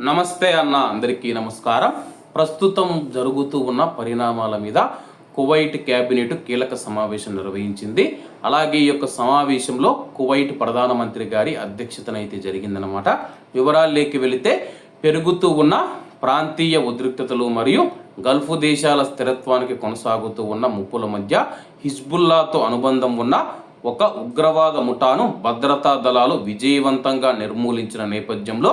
నమస్తే అన్న, అందరికీ నమస్కారం. ప్రస్తుతం జరుగుతూ ఉన్న పరిణామాల మీద కువైట్ క్యాబినెట్ కీలక సమావేశం నిర్వహించింది. అలాగే ఈ యొక్క సమావేశంలో కువైట్ ప్రధానమంత్రి గారి అధ్యక్షతనైతే జరిగిందనమాట. వివరాల్లోకి వెళితే, పెరుగుతూ ఉన్న ప్రాంతీయ ఉద్రిక్తతలు మరియు గల్ఫ్ దేశాల స్థిరత్వానికి కొనసాగుతూ ఉన్న ముప్పుల మధ్య హిజ్బుల్లాతో అనుబంధం ఉన్న ఒక ఉగ్రవాద ముఠాను భద్రతా దళాలు విజయవంతంగా నిర్మూలించిన నేపథ్యంలో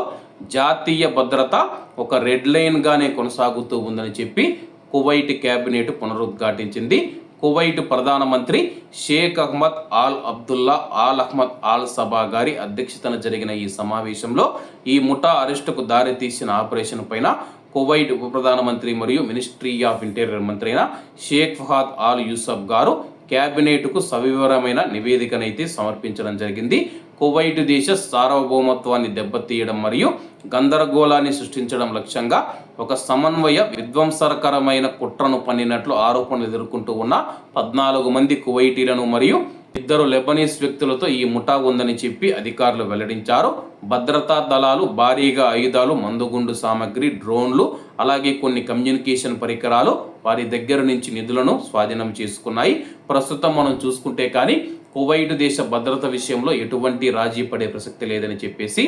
జాతీయ భద్రత ఒక రెడ్ లైన్గానే కొనసాగుతూ ఉందని చెప్పి కువైట్ క్యాబినెట్ పునరుద్ఘాటించింది. కువైట్ ప్రధానమంత్రి Sheikh Ahmad Al Abdullah Al Ahmad Al Sabah గారి అధ్యక్షతన జరిగిన ఈ సమావేశంలో ఈ ముఠా అరెస్టుకు దారితీసిన ఆపరేషన్ పైన కువైట్ ఉప ప్రధానమంత్రి మరియు మినిస్ట్రీ ఆఫ్ ఇంటీరియర్ మంత్రి అయిన షేక్ ఫహాద్ ఆల్ యూసఫ్ గారు క్యాబినెట్కు సవివరమైన నివేదికనైతే సమర్పించడం జరిగింది. కువైట్ దేశ సార్వభౌమత్వాన్ని దెబ్బతీయడం మరియు గందరగోళాన్ని సృష్టించడం లక్ష్యంగా ఒక సమన్వయ విధ్వంసకరమైన కుట్రను పన్నినట్లు ఆరోపణలు ఎదుర్కొంటూ ఉన్న 14 మంది కువైటీలను మరియు 2 లెబనీస్ వ్యక్తులతో ఈ ముఠా ఉందని చెప్పి అధికారులు వెల్లడించారు. భద్రతా దళాలు భారీగా ఆయుధాలు, మందుగుండు సామగ్రి, డ్రోన్లు, అలాగే కొన్ని కమ్యూనికేషన్ పరికరాలు వారి దగ్గర నుంచి నిధులను స్వాధీనం చేసుకున్నాయి. ప్రస్తుతం మనం చూసుకుంటే కానీ కువైట్ దేశ భద్రత విషయంలో ఎటువంటి రాజీ పడే ప్రసక్తి లేదని చెప్పేసి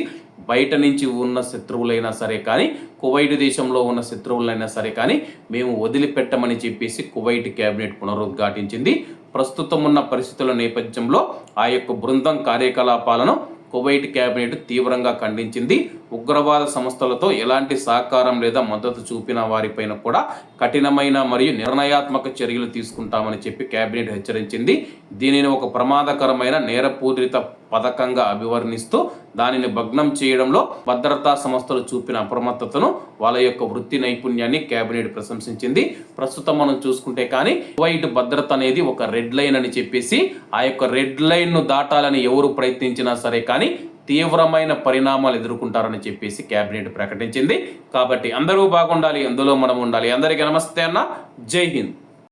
బయట నుంచి ఉన్న శత్రువులైనా సరే కానీ, కువైట్ దేశంలో ఉన్న శత్రువులైనా సరే కానీ మేము వదిలిపెట్టమని చెప్పేసి కువైట్ క్యాబినెట్ పునరుద్ఘాటించింది. ప్రస్తుతం ఉన్న పరిస్థితుల నేపథ్యంలో ఆ యొక్క బృందం కార్యకలాపాలను కువైట్ క్యాబినెట్ తీవ్రంగా ఖండించింది. ఉగ్రవాద సంస్థలతో ఎలాంటి సహకారం లేదా మద్దతు చూపిన వారిపైన కూడా కఠినమైన మరియు నిర్ణయాత్మక చర్యలు తీసుకుంటామని చెప్పి క్యాబినెట్ హెచ్చరించింది. దీనిని ఒక ప్రమాదకరమైన నేరపూరిత పథకంగా అభివర్ణిస్తూ దానిని భగ్నం చేయడంలో భద్రతా సంస్థలు చూపిన అప్రమత్తతను, వాళ్ళ యొక్క వృత్తి నైపుణ్యాన్ని క్యాబినెట్ ప్రశంసించింది. ప్రస్తుతం మనం చూసుకుంటే కానీ కువైట్ భద్రత అనేది ఒక రెడ్ లైన్ అని చెప్పేసి, ఆ యొక్క రెడ్ లైన్ను దాటాలని ఎవరు ప్రయత్నించినా సరే కానీ తీవ్రమైన పరిణామాలు ఎదుర్కొంటారని చెప్పేసి క్యాబినెట్ ప్రకటించింది. కాబట్టి అందరూ బాగుండాలి, అందులో మనం ఉండాలి. అందరికీ నమస్తే అన్న, జై హింద్.